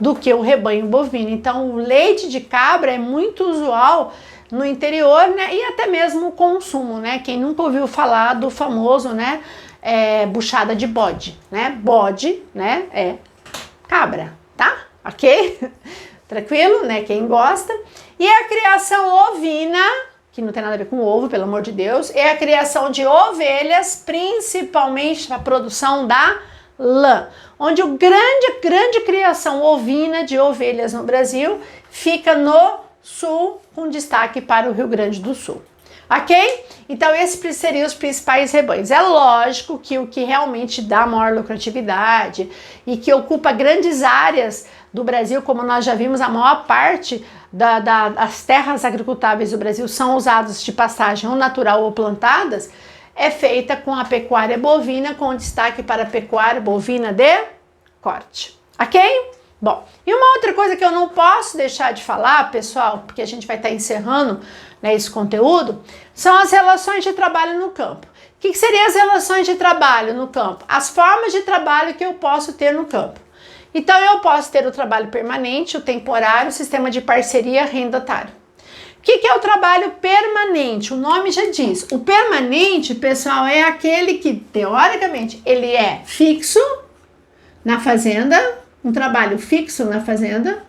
do que o rebanho bovino. Então, o leite de cabra é muito usual no interior, né? E até mesmo o consumo, né? Quem nunca ouviu falar do famoso, né? Buchada de bode, né? Bode, né? É cabra, tá? Ok? Tranquilo, né? Quem gosta. E a criação ovina, que não tem nada a ver com ovo, pelo amor de Deus, é a criação de ovelhas, principalmente para a produção da lã, onde o grande criação ovina de ovelhas no Brasil fica no sul, com destaque para o Rio Grande do Sul. Ok? Então esses seriam os principais rebanhos. É lógico que o que realmente dá maior lucratividade e que ocupa grandes áreas do Brasil, como nós já vimos, a maior parte das terras agricultáveis do Brasil são usadas de pastagem ou natural ou plantadas, é feita com a pecuária bovina, com destaque para a pecuária bovina de corte. Ok? Bom, e uma outra coisa que eu não posso deixar de falar, pessoal, porque a gente vai estar encerrando, né, esse conteúdo, são as relações de trabalho no campo. O que seriam as relações de trabalho no campo? As formas de trabalho que eu posso ter no campo. Então, eu posso ter o trabalho permanente, o temporário, o sistema de parceria arrendatário. O que é o trabalho permanente? O nome já diz. O permanente, pessoal, é aquele que, teoricamente, ele é fixo na fazenda, um trabalho fixo na fazenda.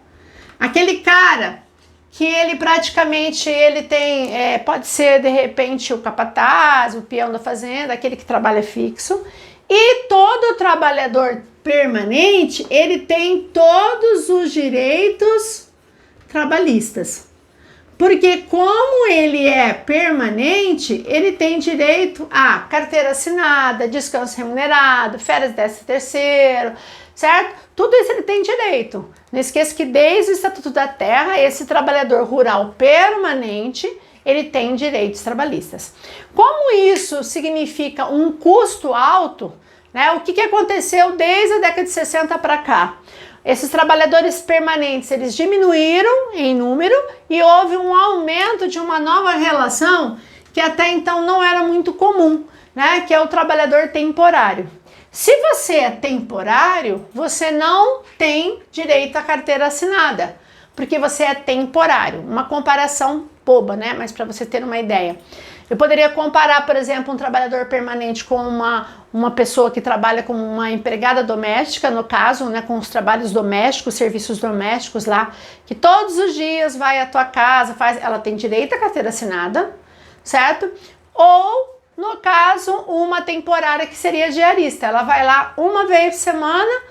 Aquele cara que ele praticamente, ele tem, pode ser, de repente, o capataz, o peão da fazenda, aquele que trabalha fixo. E todo trabalhador permanente, ele tem todos os direitos trabalhistas. Porque como ele é permanente, ele tem direito a carteira assinada, descanso remunerado, férias 13º, certo? Tudo isso ele tem direito. Não esqueça que desde o Estatuto da Terra, esse trabalhador rural permanente, ele tem direitos trabalhistas. Como isso significa um custo alto, né? O que aconteceu desde a década de 60 para cá? Esses trabalhadores permanentes, eles diminuíram em número e houve um aumento de uma nova relação que até então não era muito comum, né? Que é o trabalhador temporário. Se você é temporário, você não tem direito à carteira assinada, porque você é temporário. Uma comparação boba, né? Mas para você ter uma ideia. Eu poderia comparar, por exemplo, um trabalhador permanente com uma pessoa que trabalha como uma empregada doméstica, no caso, né, com os trabalhos domésticos, serviços domésticos lá, que todos os dias vai à tua casa, ela tem direito à carteira assinada, certo? Ou, no caso, uma temporária que seria diarista. Ela vai lá uma vez por semana,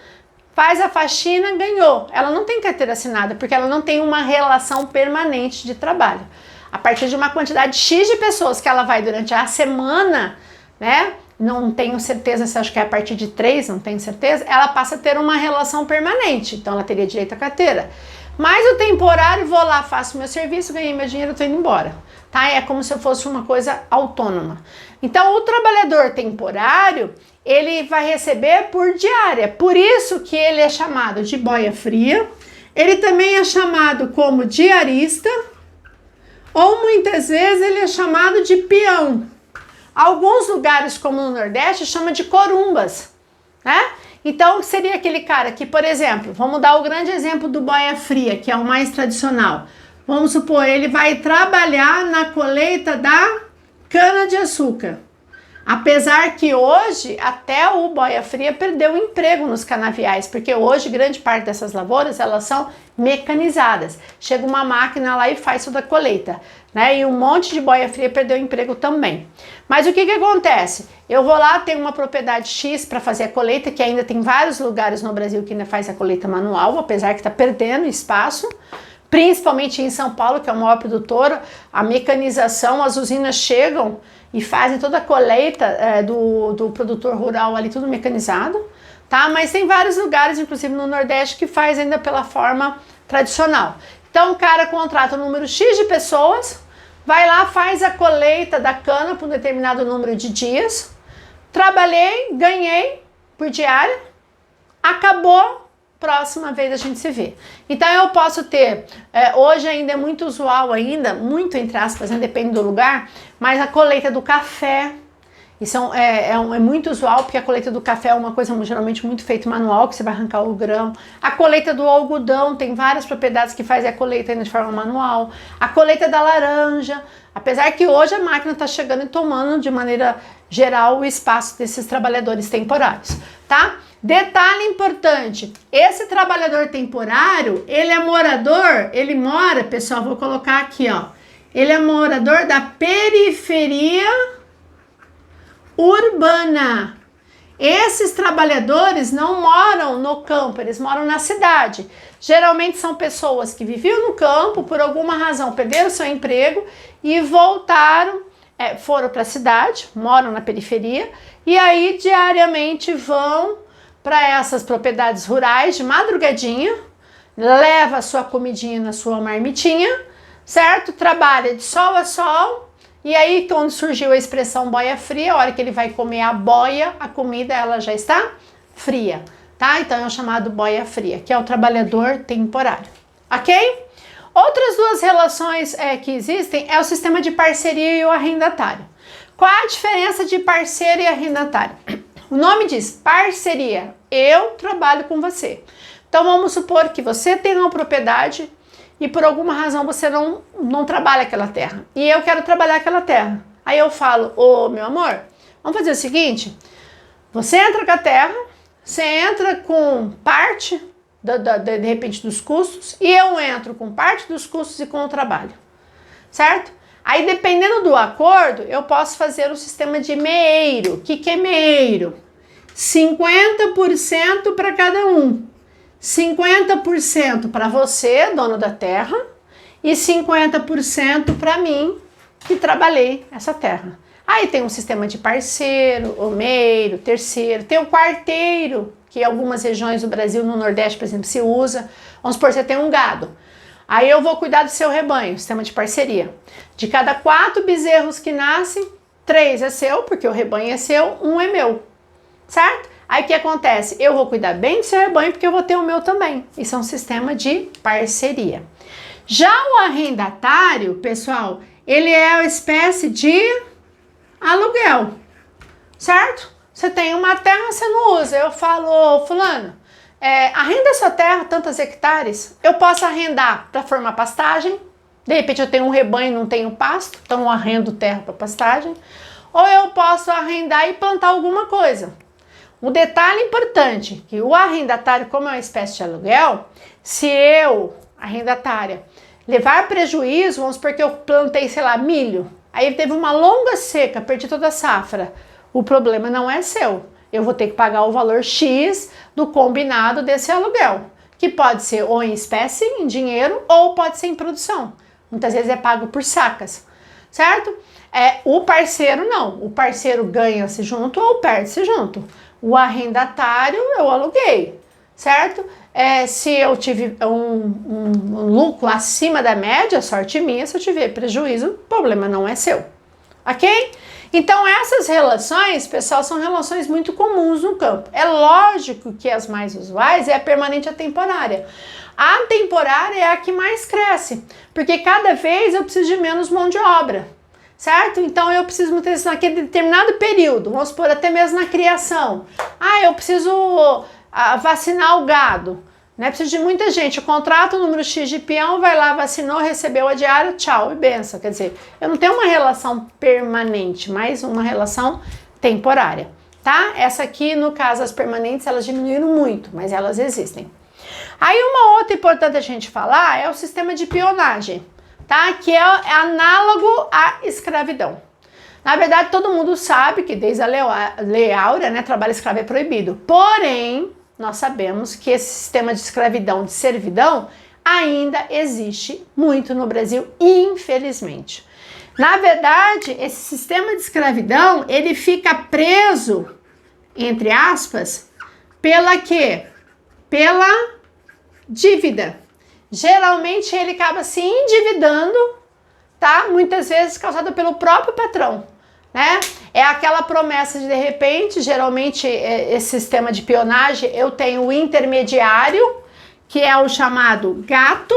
faz a faxina, ganhou. Ela não tem carteira assinada, porque ela não tem uma relação permanente de trabalho. A partir de uma quantidade X de pessoas que ela vai durante a semana, né, não tenho certeza se acho que é a partir de 3, não tenho certeza, ela passa a ter uma relação permanente, então ela teria direito à carteira. Mas o temporário, vou lá, faço meu serviço, ganhei meu dinheiro, tô indo embora, tá? É como se eu fosse uma coisa autônoma. Então, o trabalhador temporário, ele vai receber por diária, por isso que ele é chamado de boia fria, ele também é chamado como diarista, ou muitas vezes ele é chamado de peão. Alguns lugares, como no Nordeste, chama de corumbas, né? Então, seria aquele cara que, por exemplo, vamos dar o grande exemplo do boia fria, que é o mais tradicional. Vamos supor, ele vai trabalhar na colheita da cana-de-açúcar. Apesar que hoje, até o boia fria perdeu o emprego nos canaviais, porque hoje grande parte dessas lavouras, elas são mecanizadas. Chega uma máquina lá e faz toda a colheita, né? E um monte de boia fria perdeu o emprego também. Mas o que que acontece? Eu vou lá, tenho uma propriedade X para fazer a colheita, que ainda tem vários lugares no Brasil que ainda faz a colheita manual, apesar que está perdendo espaço. Principalmente em São Paulo, que é o maior produtor, a mecanização, as usinas chegam e fazem toda a colheita do produtor rural ali, tudo mecanizado, tá? Mas tem vários lugares, inclusive no Nordeste, que faz ainda pela forma tradicional. Então o cara contrata um número X de pessoas, vai lá, faz a colheita da cana por um determinado número de dias, trabalhei, ganhei por diária, acabou, próxima vez a gente se vê. Então eu posso ter, hoje ainda é muito usual ainda, muito entre aspas, né, depende do lugar, mas a colheita do café, isso é muito usual, porque a colheita do café é uma coisa geralmente muito feita manual, que você vai arrancar o grão. A colheita do algodão, tem várias propriedades que fazem a colheita ainda de forma manual. A colheita da laranja, apesar que hoje a máquina está chegando e tomando de maneira geral o espaço desses trabalhadores temporários, tá? Detalhe importante, esse trabalhador temporário, ele é morador, ele mora, pessoal, vou colocar aqui, ó, ele é morador da periferia urbana. Esses trabalhadores não moram no campo, eles moram na cidade. Geralmente são pessoas que viviam no campo, por alguma razão perderam seu emprego e voltaram, foram para a cidade, moram na periferia, e aí diariamente vão para essas propriedades rurais de madrugadinha, leva a sua comidinha na sua marmitinha, certo? Trabalha de sol a sol, e aí quando surgiu a expressão boia fria, a hora que ele vai comer a boia, a comida ela já está fria, tá? Então é o chamado boia fria, que é o trabalhador temporário, ok? Outras duas relações que existem é o sistema de parceria e o arrendatário. Qual a diferença de parceiro e arrendatário? O nome diz parceria, eu trabalho com você. Então vamos supor que você tem uma propriedade e por alguma razão você não trabalha aquela terra. E eu quero trabalhar aquela terra. Aí eu falo, ô meu amor, vamos fazer o seguinte, você entra com a terra, você entra com parte, de repente, dos custos, e eu entro com parte dos custos e com o trabalho, certo? Aí, dependendo do acordo, eu posso fazer o sistema de meeiro. O que é meeiro? 50% para cada um. 50% para você, dono da terra, e 50% para mim, que trabalhei essa terra. Aí tem um sistema de parceiro, o meeiro, terceiro, tem o quarteiro, que em algumas regiões do Brasil, no Nordeste, por exemplo, se usa. Vamos supor, você tem um gado. Aí eu vou cuidar do seu rebanho, sistema de parceria. De cada 4 bezerros que nascem, 3 é seu, porque o rebanho é seu, 1 é meu, certo? Aí o que acontece? Eu vou cuidar bem do seu rebanho, porque eu vou ter o meu também. Isso é um sistema de parceria. Já o arrendatário, pessoal, ele é uma espécie de aluguel, certo? Você tem uma terra, você não usa. Eu falo, ô, fulano, arrenda sua terra, tantos hectares, eu posso arrendar para formar pastagem, de repente eu tenho um rebanho e não tenho pasto, então eu arrendo terra para pastagem, ou eu posso arrendar e plantar alguma coisa. Um detalhe importante, que o arrendatário, como é uma espécie de aluguel, se eu, arrendatária, levar prejuízo, vamos supor que eu plantei, sei lá, milho, aí teve uma longa seca, perdi toda a safra, o problema não é seu. Eu vou ter que pagar o valor X do combinado desse aluguel, que pode ser ou em espécie, em dinheiro, ou pode ser em produção. Muitas vezes é pago por sacas, certo? O parceiro não, o parceiro ganha-se junto ou perde-se junto. O arrendatário eu aluguei, certo? Se eu tive um lucro acima da média, sorte minha. Se eu tiver prejuízo, o problema não é seu, ok? Então essas relações, pessoal, são relações muito comuns no campo. É lógico que as mais usuais é a permanente e a temporária. A temporária é a que mais cresce, porque cada vez eu preciso de menos mão de obra, certo? Então eu preciso muitas vezes naquele determinado período, vamos supor até mesmo na criação. Eu preciso vacinar o gado, né? Preciso de muita gente. Eu contrato o número X de peão, vai lá, vacinou, recebeu a diária, tchau e benção. Quer dizer, eu não tenho uma relação permanente, mas uma relação temporária, tá? Essa aqui, no caso, as permanentes, elas diminuíram muito, mas elas existem. Aí uma outra importante a gente falar é o sistema de peonagem, tá? Que é análogo à escravidão. Na verdade, todo mundo sabe que desde a Lei Áurea, né, trabalho escravo é proibido. Porém, nós sabemos que esse sistema de escravidão, de servidão, ainda existe muito no Brasil, infelizmente. Na verdade, esse sistema de escravidão, ele fica preso, entre aspas, pela quê? Pela dívida. Geralmente ele acaba se endividando, tá? Muitas vezes causado pelo próprio patrão, né? É aquela promessa de repente, geralmente esse sistema de peonagem, eu tenho o intermediário, que é o chamado gato.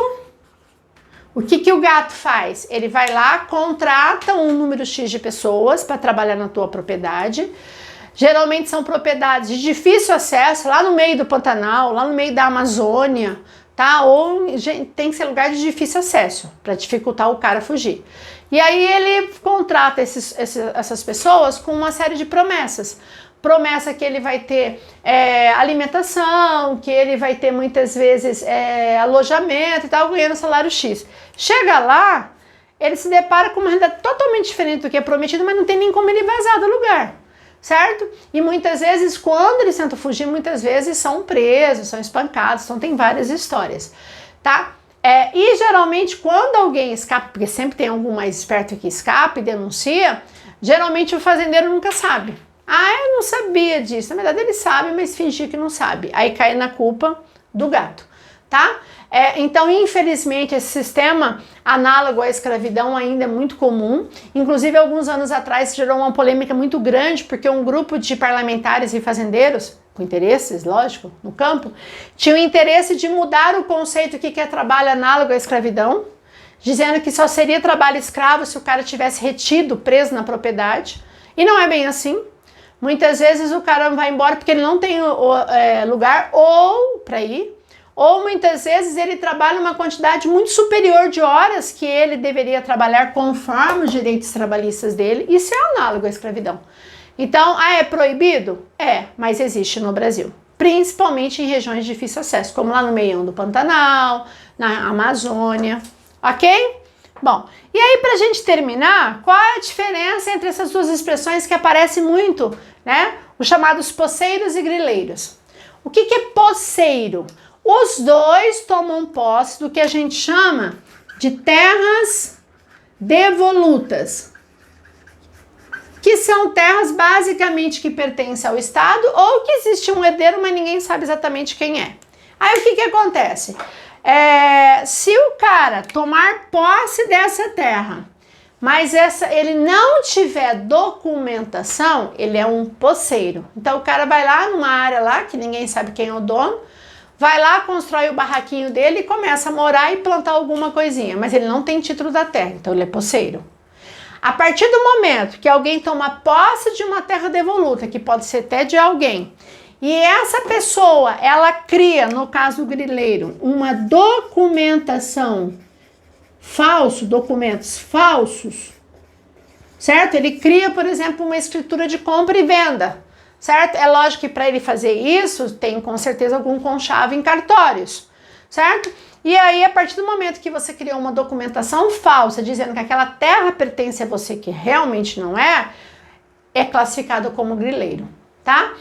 O que o gato faz? Ele vai lá, contrata um número X de pessoas para trabalhar na tua propriedade. Geralmente são propriedades de difícil acesso, lá no meio do Pantanal, lá no meio da Amazônia, tá? Ou tem que ser lugar de difícil acesso, para dificultar o cara fugir. E aí ele contrata essas pessoas com uma série de promessas. Promessa que ele vai ter alimentação, que ele vai ter muitas vezes alojamento e tal, ganhando salário X. Chega lá, ele se depara com uma renda totalmente diferente do que é prometido, mas não tem nem como ele vazar do lugar, certo? E muitas vezes, quando eles tentam fugir, muitas vezes são presos, são espancados, então tem várias histórias, tá? E geralmente quando alguém escapa, porque sempre tem algum mais esperto que escapa e denuncia, geralmente o fazendeiro nunca sabe. Eu não sabia disso. Na verdade ele sabe, mas fingir que não sabe. Aí cai na culpa do gato, tá? Então, infelizmente, esse sistema análogo à escravidão ainda é muito comum. Inclusive, alguns anos atrás gerou uma polêmica muito grande, porque um grupo de parlamentares e fazendeiros, com interesses, lógico, no campo, tinha o interesse de mudar o conceito que é trabalho análogo à escravidão, dizendo que só seria trabalho escravo se o cara tivesse retido, preso na propriedade. E não é bem assim. Muitas vezes o cara vai embora porque ele não tem lugar ou para ir, ou muitas vezes ele trabalha uma quantidade muito superior de horas que ele deveria trabalhar conforme os direitos trabalhistas dele. Isso é análogo à escravidão. Então, é proibido? Mas existe no Brasil, principalmente em regiões de difícil acesso, como lá no meião do Pantanal, na Amazônia, ok? Bom, e aí pra gente terminar, qual é a diferença entre essas duas expressões que aparecem muito, né? Os chamados poceiros e grileiros. O que é poceiro? Os dois tomam posse do que a gente chama de terras devolutas, que são terras basicamente que pertencem ao Estado ou que existe um herdeiro, mas ninguém sabe exatamente quem é. Aí o que acontece? Se o cara tomar posse dessa terra, mas ele não tiver documentação, ele é um poceiro. Então o cara vai lá numa área lá, que ninguém sabe quem é o dono, vai lá, constrói o barraquinho dele e começa a morar e plantar alguma coisinha, mas ele não tem título da terra, então ele é poceiro. A partir do momento que alguém toma posse de uma terra devoluta, que pode ser até de alguém, e essa pessoa, ela cria, no caso do grileiro, uma documentação documentos falsos, certo? Ele cria, por exemplo, uma escritura de compra e venda, certo? É lógico que para ele fazer isso, tem com certeza algum conchave em cartórios, certo? E aí, a partir do momento que você criou uma documentação falsa, dizendo que aquela terra pertence a você, que realmente não é classificado como grileiro, tá?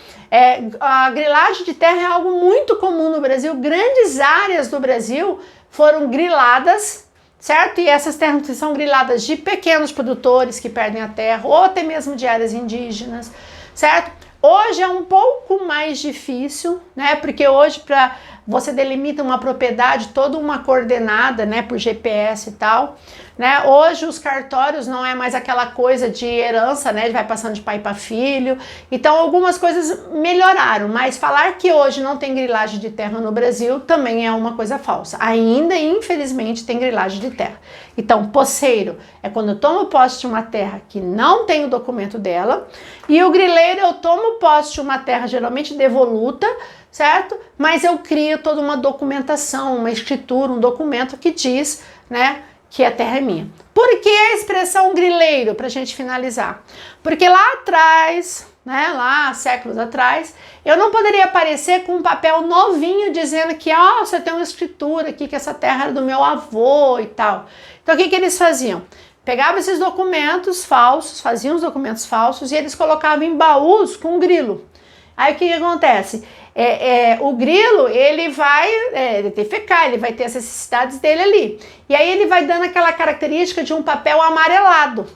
A grilagem de terra é algo muito comum no Brasil. Grandes áreas do Brasil foram griladas, certo? E essas terras são griladas de pequenos produtores que perdem a terra, ou até mesmo de áreas indígenas, certo? Hoje é um pouco mais difícil, né? Porque hoje para você delimita uma propriedade, toda uma coordenada, né, por GPS e tal, né? Hoje os cartórios não é mais aquela coisa de herança, né? Vai passando de pai para filho. Então algumas coisas melhoraram, mas falar que hoje não tem grilagem de terra no Brasil também é uma coisa falsa. Ainda, infelizmente, tem grilagem de terra. Então, posseiro é quando eu tomo posse de uma terra que não tem o documento dela, e o grileiro eu tomo posse de uma terra geralmente devoluta, certo? Mas eu crio toda uma documentação, uma escritura, um documento que diz, né, que a terra é minha. Por que a expressão grileiro, para a gente finalizar? Porque lá atrás, né, lá séculos atrás, eu não poderia aparecer com um papel novinho dizendo que, ó, você tem uma escritura aqui, que essa terra era do meu avô e tal. Então o que eles faziam? Pegavam esses documentos falsos, faziam os documentos falsos e eles colocavam em baús com grilo. Aí o que acontece? O grilo, ele vai defecar, ele vai ter as necessidades dele ali. E aí ele vai dando aquela característica de um papel amarelado,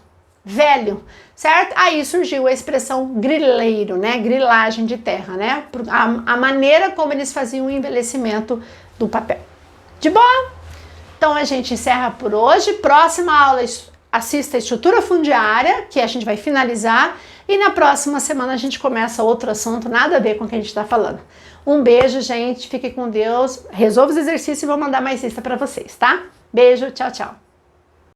velho, certo? Aí surgiu a expressão grileiro, né? Grilagem de terra, né? A maneira como eles faziam o envelhecimento do papel. De boa? Então a gente encerra por hoje. Próxima aula, assista a estrutura fundiária, que a gente vai finalizar. E na próxima semana a gente começa outro assunto, nada a ver com o que a gente está falando. Um beijo, gente. Fique com Deus. Resolva os exercícios e vou mandar mais lista para vocês, tá? Beijo, tchau, tchau.